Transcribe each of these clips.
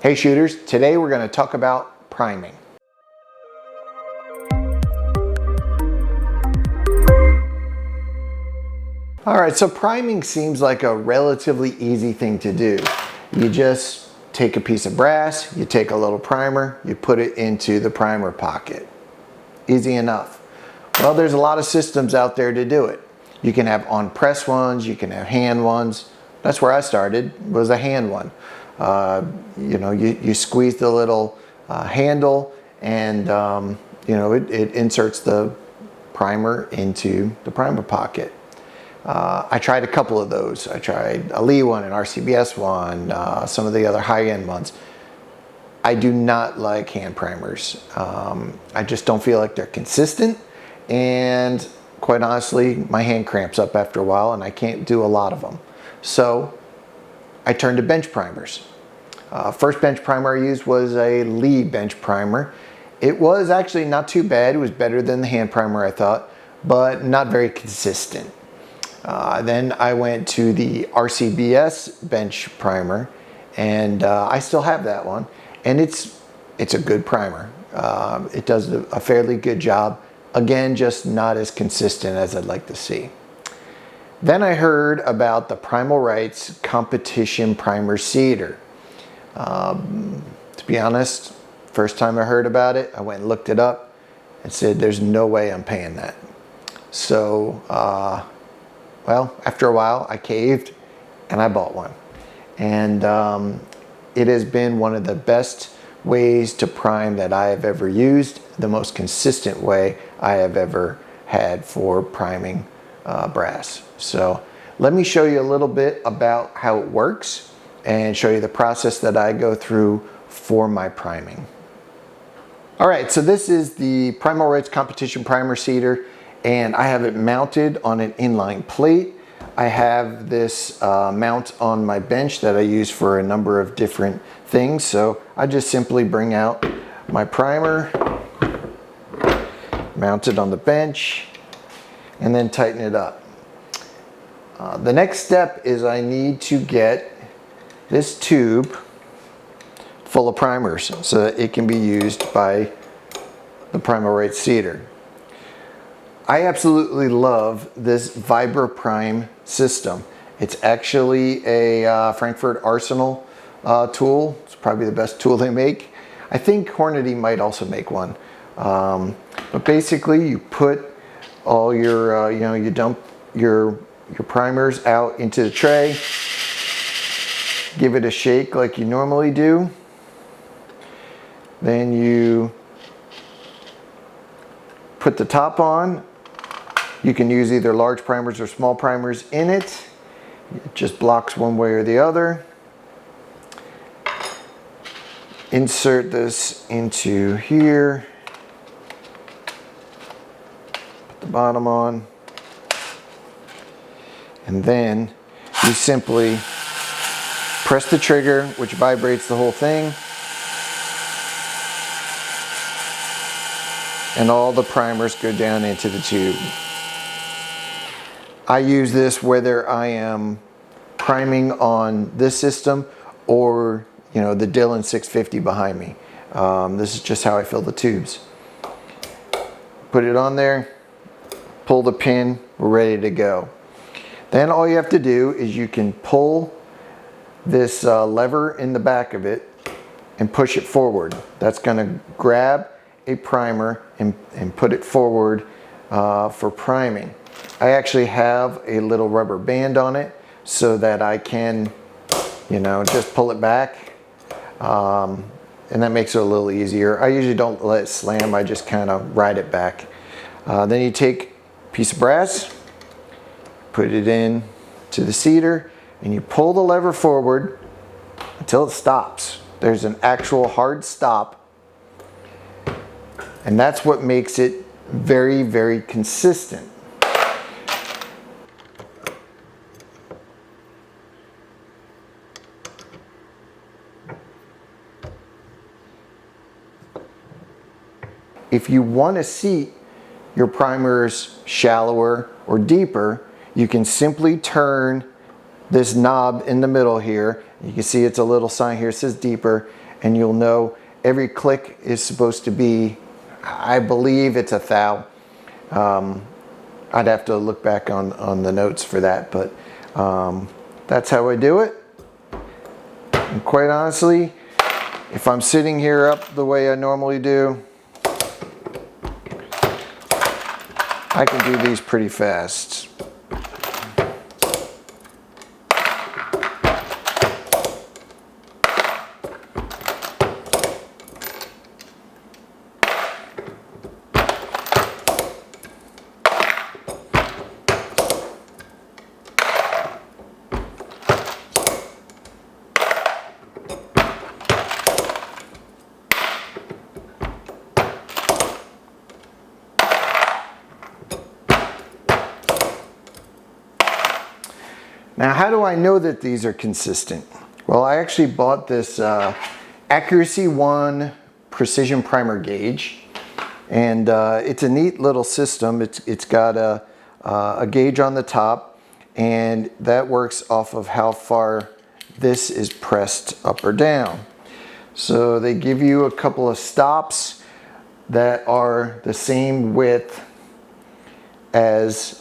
Hey shooters, today we're going to talk about priming. Alright, so priming seems like a relatively easy thing to do. You just take a piece of brass, you take a little primer, you put it into the primer pocket. Easy enough. Well, there's a lot of systems out there to do it. You can have on-press ones, you can have hand ones. That's where I started, was a hand one. You squeeze the little handle and it inserts the primer into the primer pocket. I tried a couple of those. I tried a Lee one, an RCBS one, some of the other high-end ones. I do not like hand primers. I just don't feel like they're consistent, and quite honestly, my hand cramps up after a while and I can't do a lot of them. So I turned to bench primers. First bench primer I used was a Lee bench primer. It was actually not too bad. It was better than the hand primer, I thought, but not very consistent. Then I went to the RCBS bench primer, and I still have that one, and it's a good primer. It does a fairly good job. Again, just not as consistent as I'd like to see. Then I heard about the Primal Rights Competition Primer Cedar. To be honest, first time I heard about it, I went and looked it up and said, there's no way I'm paying that. So, well, after a while I caved and I bought one. And it has been one of the best ways to prime that I have ever used, the most consistent way I have ever had for priming brass. So let me show you a little bit about how it works and show you the process that I go through for my priming. All right, so this is the Primal Rights Competition Primer Cedar, and I have it mounted on an inline plate. I have this mount on my bench that I use for a number of different things. So I just simply bring out my primer, mount it on the bench, and then tighten it up. The next step is I need to get this tube full of primers so that it can be used by the Primal Rights Cedar. I absolutely love this Vibra-Prime system. It's actually a Frankfurt Arsenal tool. It's probably the best tool they make. I think Hornady might also make one. But basically you put all your, you dump your primers out into the tray, give it a shake like you normally do. Then you put the top on. You can use either large primers or small primers in it. It just blocks one way or the other. Insert this into here. Put the bottom on. And then you simply press the trigger, which vibrates the whole thing. And all the primers go down into the tube. I use this whether I am priming on this system or the Dillon 650 behind me. This is just how I fill the tubes. Put it on there, pull the pin, we're ready to go. Then all you have to do is you can pull this lever in the back of it and push it forward. That's going to grab a primer and put it forward for priming. I actually have a little rubber band on it so that I can, just pull it back. And that makes it a little easier. I usually don't let it slam, I just kind of ride it back. Then you take a piece of brass, put it in to the cedar, and you pull the lever forward until it stops. There's an actual hard stop. And that's what makes it very, very consistent. If you want to seat your primers shallower or deeper, you can simply turn this knob in the middle here. You can see it's a little sign here, it says deeper, and you'll know every click is supposed to be, I believe it's a thou. I'd have to look back on the notes for that, but that's how I do it. And quite honestly, if I'm sitting here up the way I normally do, I can do these pretty fast. Now, how do I know that these are consistent? Well, I actually bought this Accuracy One Precision Primer Gauge, and it's a neat little system. It's got a gauge on the top, and that works off of how far this is pressed up or down. So they give you a couple of stops that are the same width as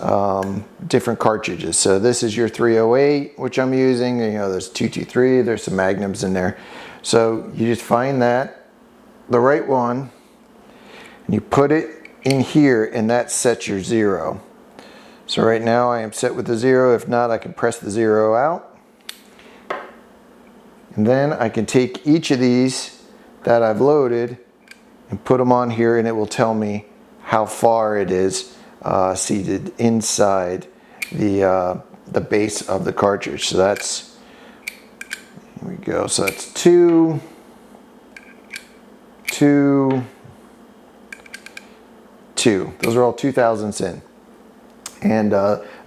different cartridges. So this is your 308, which I'm using. You know, there's 223, there's some magnums in there. So you just find that, the right one, and you put it in here, and that sets your 0. So right now I am set with the 0. If not, I can press the 0 out. And then I can take each of these that I've loaded and put them on here, and it will tell me how far it is seated inside the base of the cartridge. So that's, here we go. So that's 2, 2, 2. Those are all 2,000ths in. And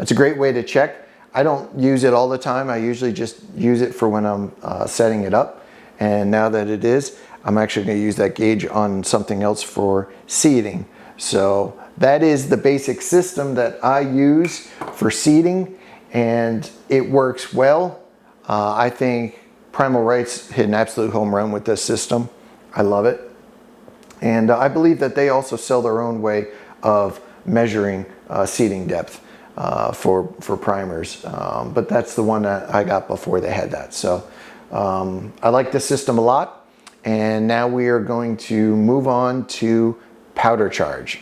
it's a great way to check. I don't use it all the time. I usually just use it for when I'm setting it up. And now that it is, I'm actually going to use that gauge on something else for seating. So that is the basic system that I use for seating, and it works well. I think Primal Rights hit an absolute home run with this system. I love it. And I believe that they also sell their own way of measuring seating depth for primers. But that's the one that I got before they had that. So I like this system a lot. And now we are going to move on to powder charge.